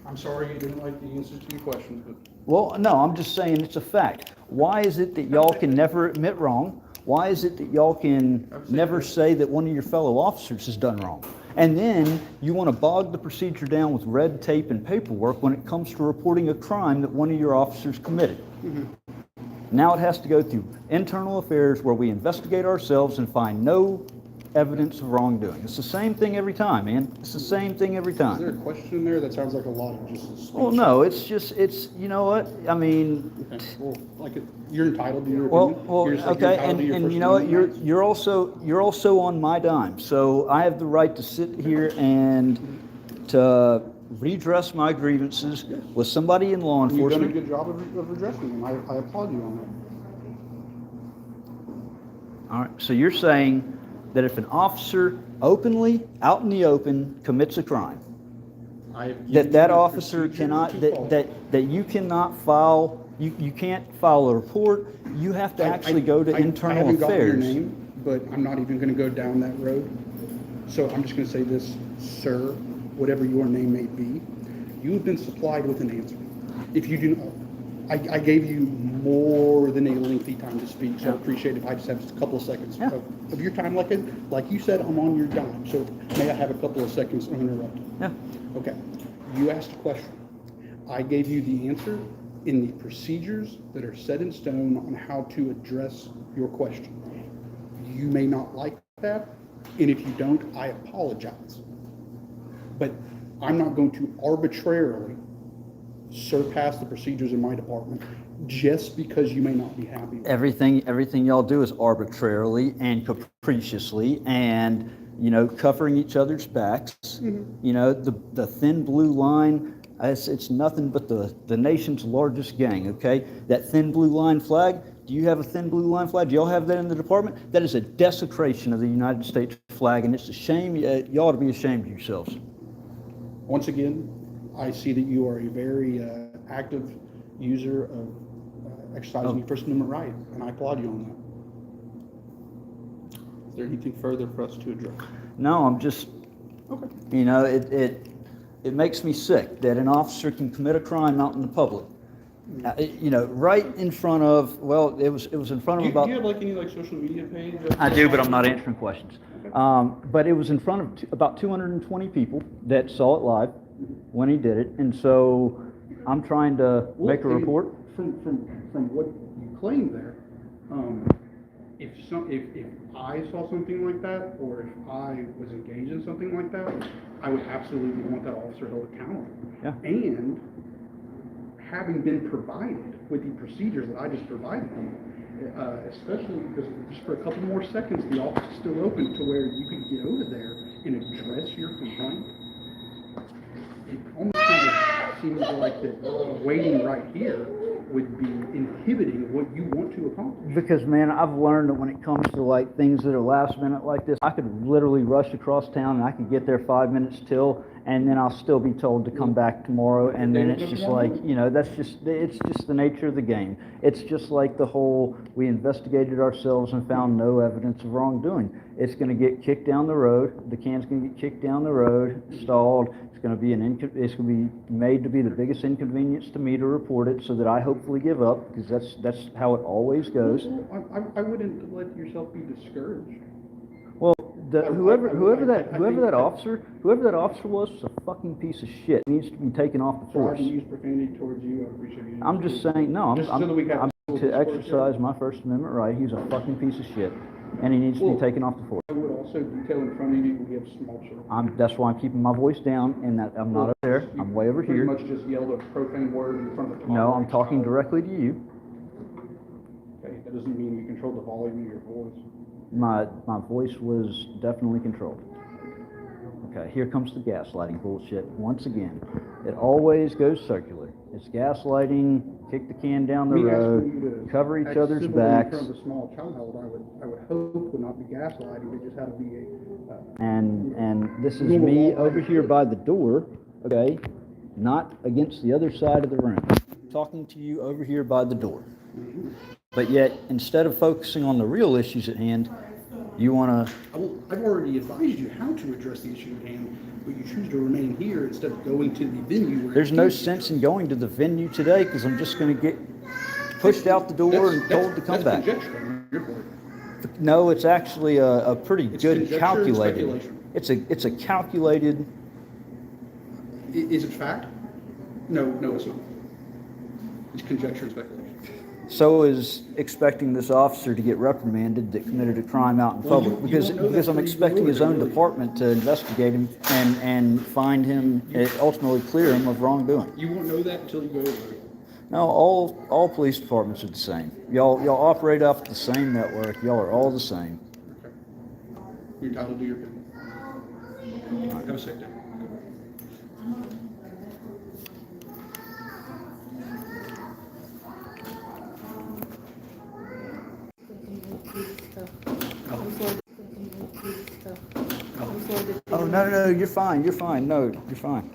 [SPEAKER 6] I'm sorry you didn't like the answers to your questions, but
[SPEAKER 1] Well, no, I'm just saying it's a fact. Why is it that y'all can never admit wrong? Why is it that y'all can never say that one of your fellow officers has done wrong? And then you want to bog the procedure down with red tape and paperwork when it comes to reporting a crime that one of your officers committed. Now it has to go through internal affairs where we investigate ourselves and find no evidence of wrongdoing. It's the same thing every time, man. It's the same thing every
[SPEAKER 6] is there
[SPEAKER 1] time.
[SPEAKER 6] a question in there? That sounds like a lot of just speech.
[SPEAKER 1] Well, no, you know what? I mean,
[SPEAKER 6] Okay. Well, you're entitled to your
[SPEAKER 1] Well,
[SPEAKER 6] opinion. You're just like you're
[SPEAKER 1] okay,
[SPEAKER 6] entitled to your
[SPEAKER 1] and
[SPEAKER 6] First
[SPEAKER 1] you know what?
[SPEAKER 6] Amendment rights.
[SPEAKER 1] You're also on my dime. So I have the right to sit here and to redress my grievances with somebody in law
[SPEAKER 6] You've done a
[SPEAKER 1] enforcement.
[SPEAKER 6] good job of addressing them. I applaud you on that.
[SPEAKER 1] All right. So you're saying that if an officer openly, out in the open, commits a crime, that officer cannot, that you cannot file, you can't file a report. You have to actually go to
[SPEAKER 6] I
[SPEAKER 1] internal
[SPEAKER 6] haven't gotten your
[SPEAKER 1] affairs.
[SPEAKER 6] name, but I'm not even gonna go down that road. So I'm just gonna say this, sir, whatever your name may be, you have been supplied with an answer. If you do, I gave you more than a lengthy time to speak, so I appreciate if I just have a couple of seconds
[SPEAKER 1] Yeah.
[SPEAKER 6] of your time. Like you said, I'm on your dime, so may I have a couple of seconds uninterrupted?
[SPEAKER 1] Yeah.
[SPEAKER 6] Okay, you asked a question. I gave you the answer in the procedures that are set in stone on how to address your question. You may not like that, and if you don't, I apologize. But I'm not going to arbitrarily surpass the procedures in my department just because you may not be happy with it.
[SPEAKER 1] Everything y'all do is arbitrarily and capriciously and, covering each other's backs. The thin blue line, it's nothing but the nation's largest gang, okay? That thin blue line flag, do you have a thin blue line flag? Do y'all have that in the department? That is a desecration of the United States flag, and it's a shame. You ought to be ashamed of yourselves.
[SPEAKER 6] Once again, I see that you are a very active user of exercising your First Amendment right, and I applaud you on that. Is there anything further for us to address?
[SPEAKER 1] No, I'm just,
[SPEAKER 6] Okay.
[SPEAKER 1] it makes me sick that an officer can commit a crime out in the public. Right in front of, it was in front of
[SPEAKER 6] Do
[SPEAKER 1] about.
[SPEAKER 6] you have any social media page?
[SPEAKER 1] I do, but I'm not answering questions. But it was in front of about 220 people that saw it live when he did it, and so I'm trying to make a report.
[SPEAKER 6] From what you claim there, if I saw something like that, or if I was engaged in something like that, I would absolutely want that officer held accountable.
[SPEAKER 1] Yeah.
[SPEAKER 6] And having been provided with the procedures that I just provided you, especially because just for a couple more seconds, the office is still open to where you could get over there and address your complaint. It almost kind of seems like that waiting right here would be inhibiting what you want to accomplish.
[SPEAKER 1] Because, man, I've learned that when it comes to things that are last minute like this, I could literally rush across town and I could get there 5 minutes till, and then I'll still be told to come back tomorrow, and then it's just it's just the nature of the game. It's just like the whole, we investigated ourselves and found no evidence of wrongdoing. It's going to get kicked down the road, the can's going to get kicked down the road, stalled. It's going to be made to be the biggest inconvenience to me to report it, so that I hopefully give up, because that's how it always goes.
[SPEAKER 6] I wouldn't let yourself be discouraged.
[SPEAKER 1] Well, whoever that officer was a fucking piece of shit. He needs to be taken off the
[SPEAKER 6] So I
[SPEAKER 1] force.
[SPEAKER 6] can use profanity towards you. I appreciate you.
[SPEAKER 1] I'm just saying, no,
[SPEAKER 6] Just so that we have
[SPEAKER 1] I'm
[SPEAKER 6] full
[SPEAKER 1] to
[SPEAKER 6] disclosure.
[SPEAKER 1] exercise my First Amendment right. He's a fucking piece of shit, and he needs to be taken off the force.
[SPEAKER 6] I would also detail in front of you we have small children.
[SPEAKER 1] That's why I'm keeping my voice down, and that I'm not up there. I'm way over
[SPEAKER 6] Pretty
[SPEAKER 1] here.
[SPEAKER 6] much just yelled a profane word in front of the
[SPEAKER 1] No, I'm talking directly to you.
[SPEAKER 6] Okay, that doesn't mean you control the volume of your voice.
[SPEAKER 1] My voice was definitely controlled. Okay, here comes the gaslighting bullshit once again. It always goes circular. It's gaslighting, kick the can down the
[SPEAKER 6] Me asking
[SPEAKER 1] road,
[SPEAKER 6] you to
[SPEAKER 1] cover each
[SPEAKER 6] act
[SPEAKER 1] other's
[SPEAKER 6] civilly
[SPEAKER 1] backs,
[SPEAKER 6] in front of a small child, I would hope would not be gaslighting. It just had to be a.
[SPEAKER 1] and this is me over here by the door, okay, not against the other side of the room, talking to you over here by the door. But yet, instead of focusing on the real issues at hand, you want to.
[SPEAKER 6] I've already advised you how to address the issue at hand, but you choose to remain here instead of going to the venue. Where
[SPEAKER 1] There's no sense in going to the venue today, because I'm just going to get pushed out the door and told to come back.
[SPEAKER 6] That's conjecture on your part.
[SPEAKER 1] No, it's actually a pretty
[SPEAKER 6] It's
[SPEAKER 1] good
[SPEAKER 6] conjecture and
[SPEAKER 1] calculated.
[SPEAKER 6] speculation.
[SPEAKER 1] It's a calculated.
[SPEAKER 6] Is it fact? No, it's not. It's conjecture and speculation.
[SPEAKER 1] So is expecting this officer to get reprimanded that committed a crime out in
[SPEAKER 6] Well,
[SPEAKER 1] public,
[SPEAKER 6] you
[SPEAKER 1] because
[SPEAKER 6] won't know that
[SPEAKER 1] I'm
[SPEAKER 6] till you
[SPEAKER 1] expecting
[SPEAKER 6] go
[SPEAKER 1] his
[SPEAKER 6] there,
[SPEAKER 1] own
[SPEAKER 6] really.
[SPEAKER 1] department to investigate him and find him, ultimately clear him of wrongdoing.
[SPEAKER 6] You won't know that until you go over it.
[SPEAKER 1] No, all police departments are the same. Y'all operate off the same network. Y'all are all the same.
[SPEAKER 6] Okay. You're entitled to your opinion. Have a sick day.
[SPEAKER 1] Oh no, you're fine. No, you're fine.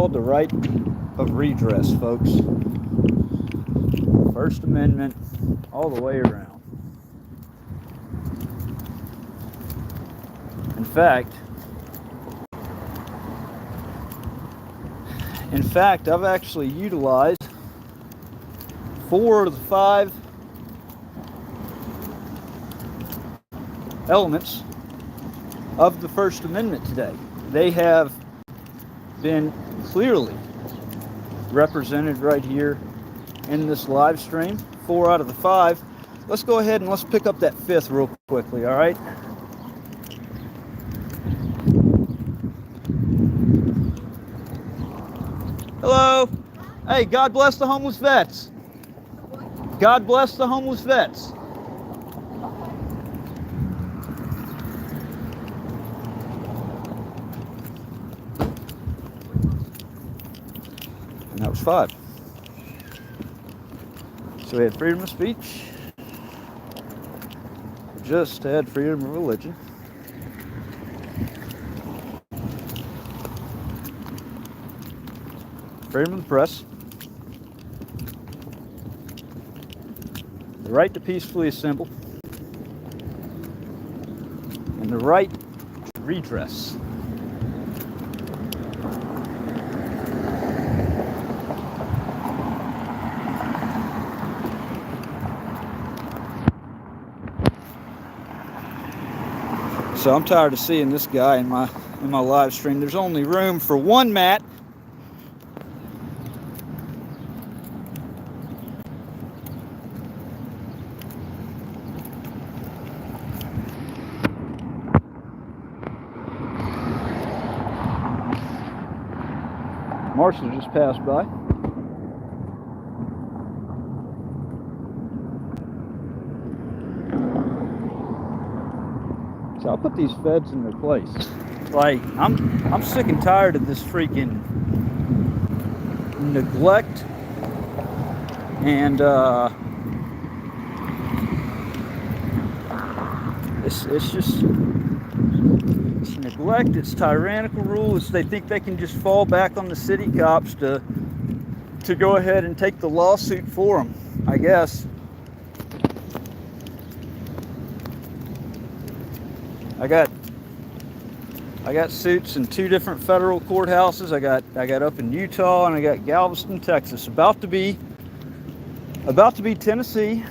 [SPEAKER 1] called the right of redress, folks. First Amendment all the way around. In fact, I've actually utilized 4 of the 5 elements of the First Amendment today. They have been clearly represented right here in this live stream. 4 out of the 5. Let's go ahead and let's pick up that 5th real quickly, all right? Hello. Hey, God bless the homeless vets. God bless the homeless vets. And that was 5. So we had freedom of speech. We just had freedom of religion. Freedom of the press. The right to peacefully assemble. And the right to redress. So I'm tired of seeing this guy in my live stream. There's only room for 1 mat. Marshall just passed by. So I'll put these feds in their place. Like, I'm sick and tired of this freaking neglect and it's just it's neglect, it's tyrannical rule. They think they can just fall back on the city cops to go ahead and take the lawsuit for them, I guess. I got suits in 2 different federal courthouses. I got up in Utah and I got Galveston, Texas. About to be Tennessee,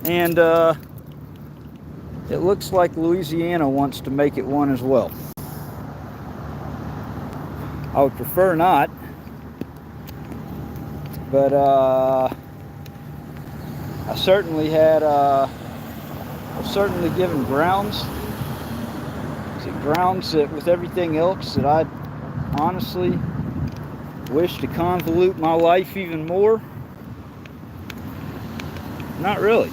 [SPEAKER 1] and it looks like Louisiana wants to make it one as well. I would prefer not, but I've certainly given grounds that with everything else that I honestly wish to convolute my life even more. Not really.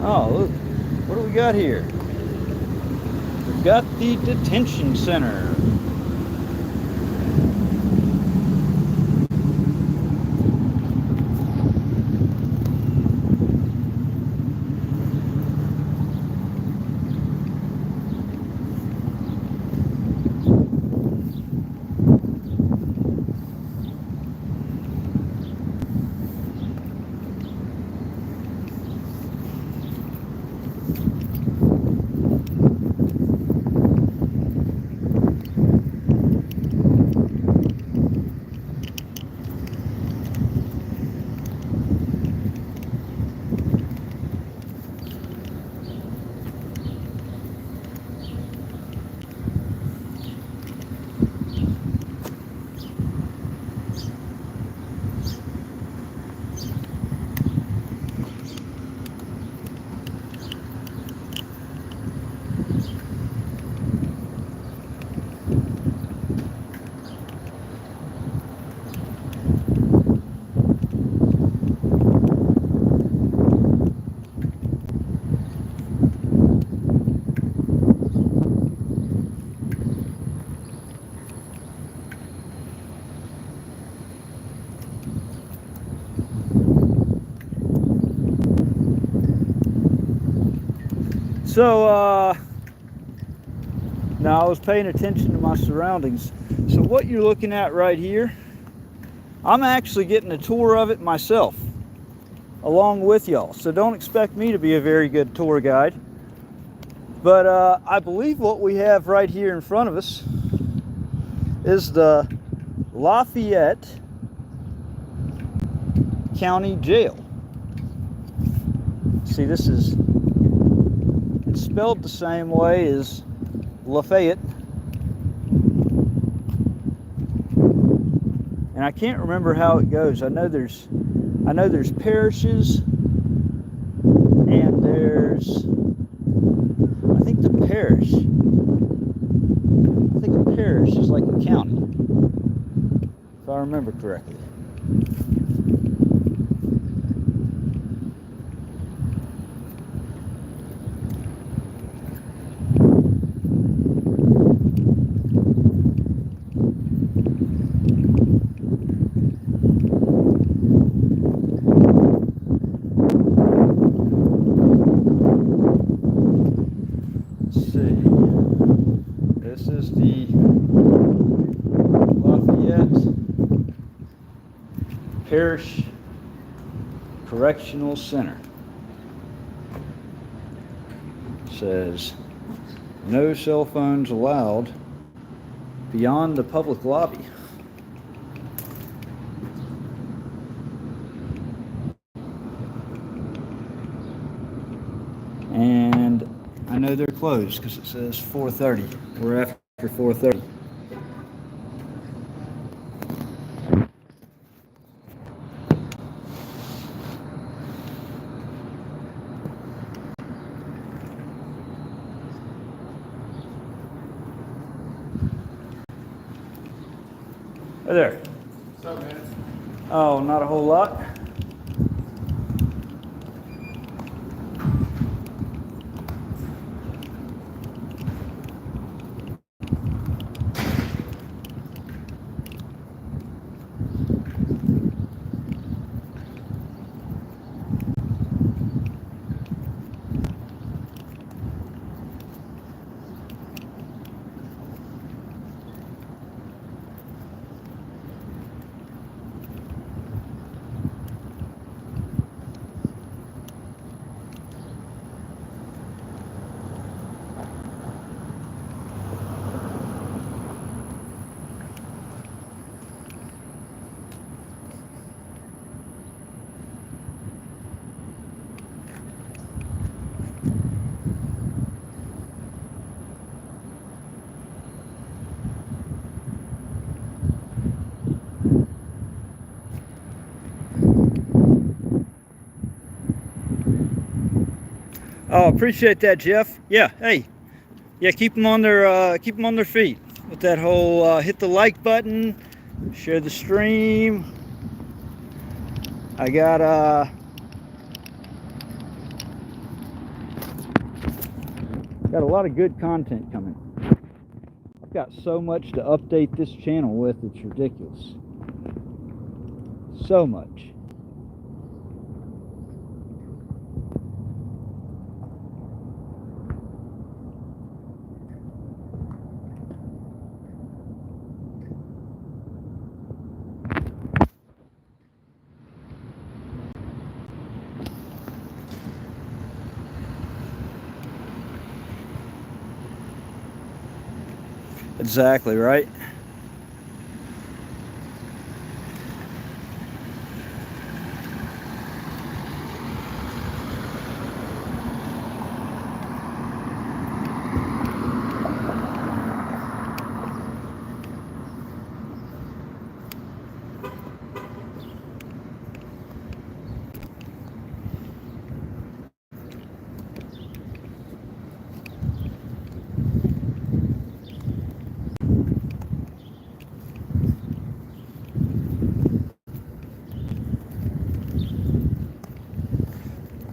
[SPEAKER 1] Oh, look, what do we got here? We've got the detention center. So, now I was paying attention to my surroundings. So what you're looking at right here, I'm actually getting a tour of it myself, along with y'all. So don't expect me to be a very good tour guide. But I believe what we have right here in front of us is the Lafayette County Jail. See, this is, it's spelled the same way as Lafayette. And I can't remember how it goes. I know there's parishes, and there's, I think the parish is like a county, if I remember correctly. Parish Correctional Center. Says no cell phones allowed beyond the public lobby. And I know they're closed because it says 4:30. We're after 4:30. Hey there.
[SPEAKER 7] What's up, man?
[SPEAKER 1] Oh, not a whole lot. Oh, appreciate that, Jeff. Yeah, hey, yeah, keep them on their feet with that whole hit the like button, share the stream. I got a lot of good content coming. I've got so much to update this channel with, it's ridiculous. So much. Exactly right.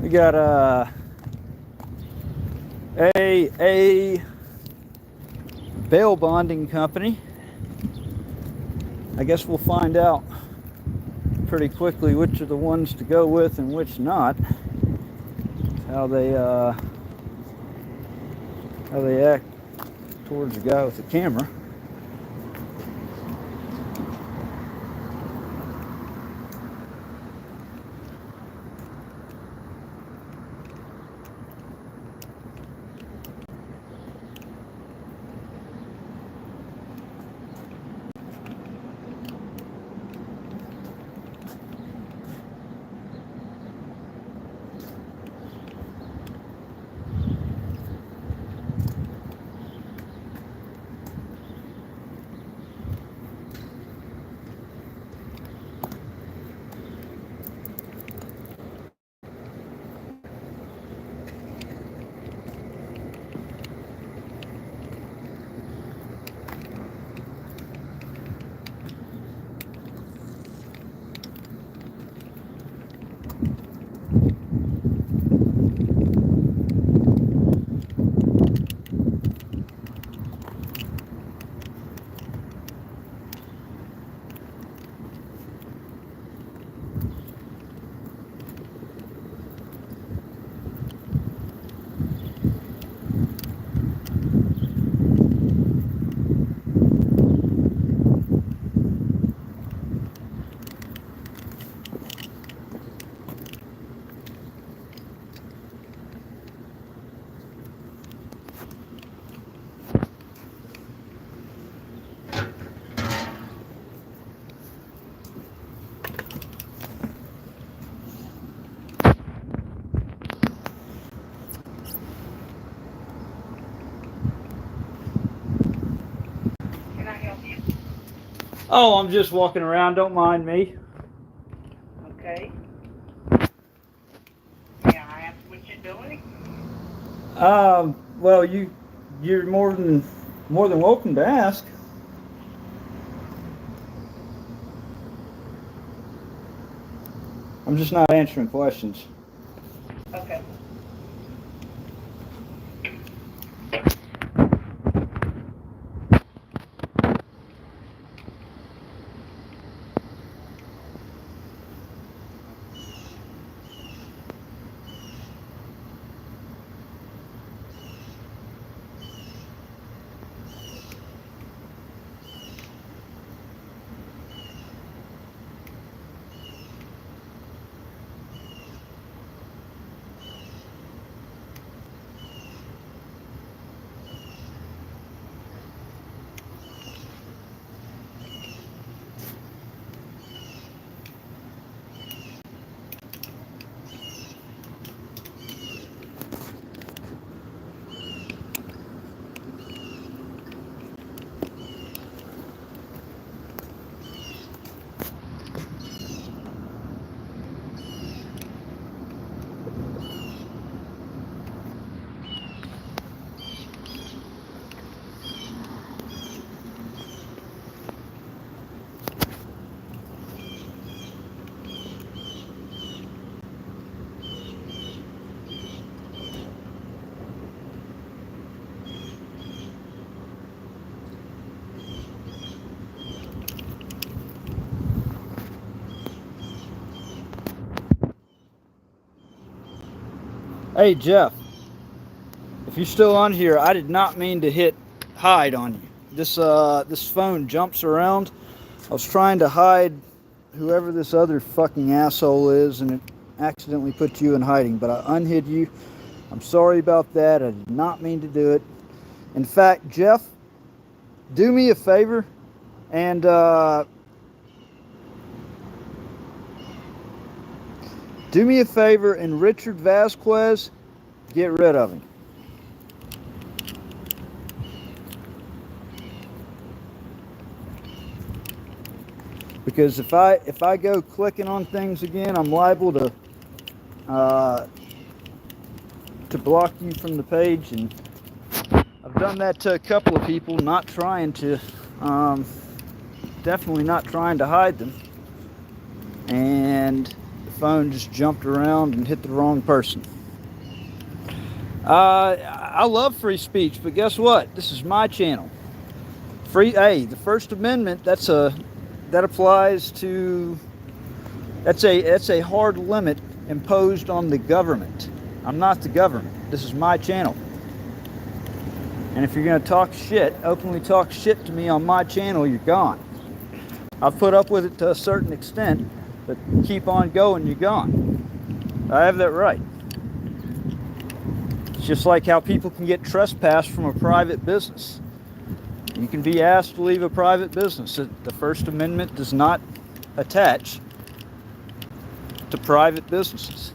[SPEAKER 1] We got a bail bonding company. I guess we'll find out pretty quickly which are the ones to go with and which not. How they how they act towards the guy with the camera. Oh, I'm just walking around. Don't mind me.
[SPEAKER 7] Okay. May I ask what you're doing?
[SPEAKER 1] Well, you're more than welcome to ask. I'm just not answering questions.
[SPEAKER 7] Okay.
[SPEAKER 1] Hey, Jeff, if you're still on here, I did not mean to hit hide on you. This phone jumps around. I was trying to hide whoever this other fucking asshole is, and it accidentally put you in hiding, but I unhid you. I'm sorry about that. I did not mean to do it. In fact, Jeff, do me a favor and Richard Vasquez, get rid of him. Because if I go clicking on things again, I'm liable to block you from the page, and I've done that to a couple of people, not trying to, definitely not trying to hide them, and the phone just jumped around and hit the wrong person. I love free speech, but guess what? This is my channel. The First Amendment, that applies to, that's a hard limit imposed on the government. I'm not the government. This is my channel. And if you're going to talk shit, openly talk shit to me on my channel, you're gone. I've put up with it to a certain extent, but keep on going, you're gone. I have that right. It's just like how people can get trespassed from a private business. You can be asked to leave a private business. The First Amendment does not attach to private businesses.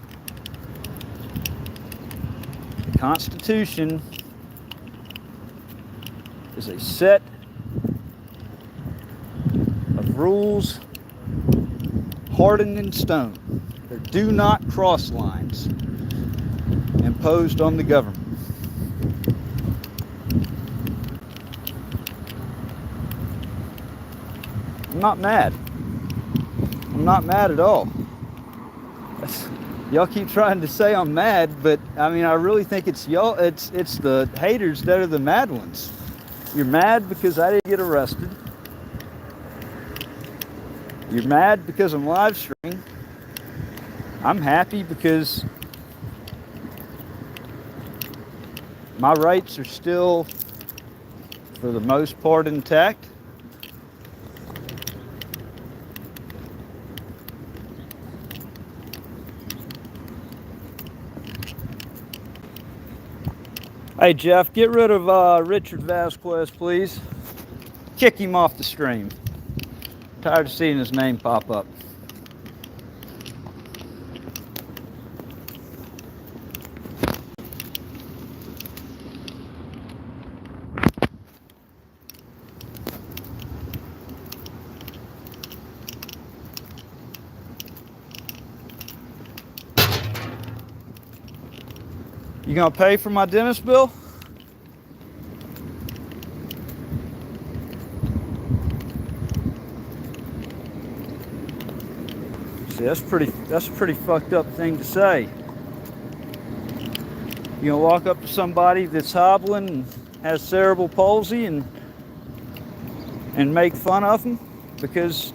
[SPEAKER 1] The Constitution is a set of rules hardened in stone. There do not cross lines imposed on the government. I'm not mad. I'm not mad at all. Y'all keep trying to say I'm mad, but I mean, I really think it's y'all. It's the haters that are the mad ones. You're mad because I didn't get arrested. You're mad because I'm live streaming. I'm happy because my rights are still, for the most part, intact. Hey Jeff, get rid of Richard Vasquez, please. Kick him off the stream. Tired of seeing his name pop up. You gonna pay for my dentist bill? See, that's a pretty fucked up thing to say. You gonna walk up to somebody that's hobbling and has cerebral palsy and make fun of them because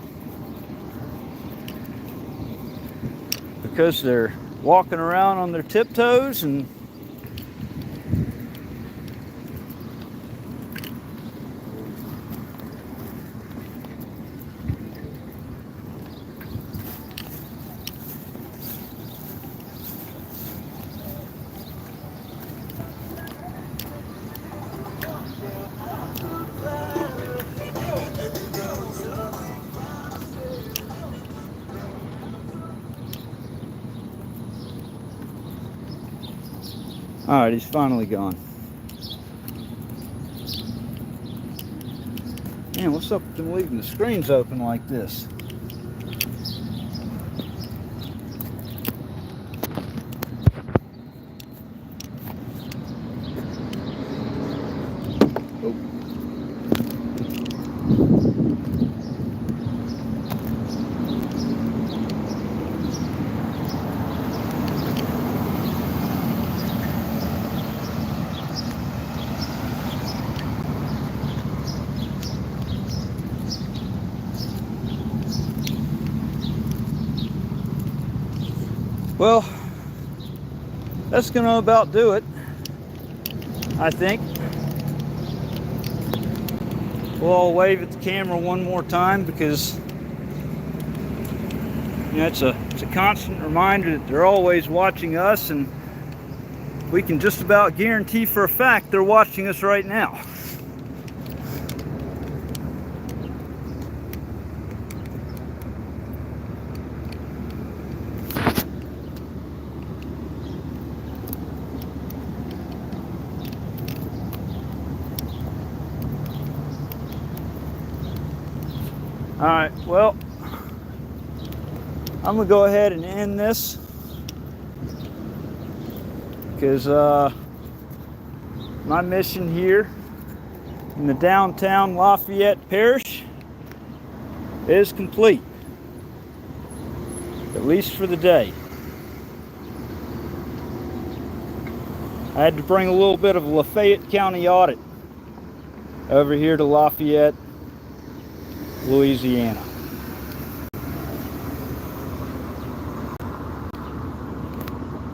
[SPEAKER 1] they're walking around on their tiptoes and all right, he's finally gone. Man, what's up with them leaving the screens open like this? Well, that's going to about do it, I think. We'll all wave at the camera one more time because you know, it's a constant reminder that they're always watching us, and we can just about guarantee for a fact they're watching us right now. All right, well, I'm gonna go ahead and end this because my mission here in the downtown Lafayette Parish is complete, at least for the day. I had to bring a little bit of a Lafayette County audit over here to Lafayette, Louisiana.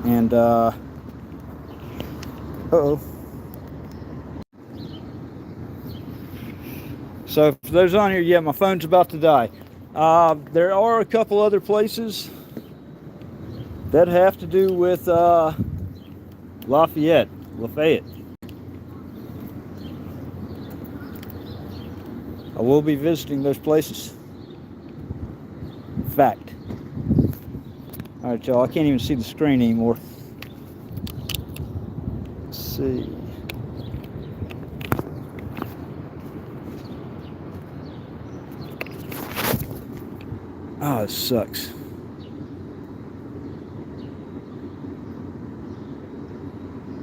[SPEAKER 1] And uh-oh. So for those on here, yeah, my phone's about to die. There are a couple other places that have to do with Lafayette. I will be visiting those places. Fact. All right, y'all. I can't even see the screen anymore. Let's see. Oh, it sucks.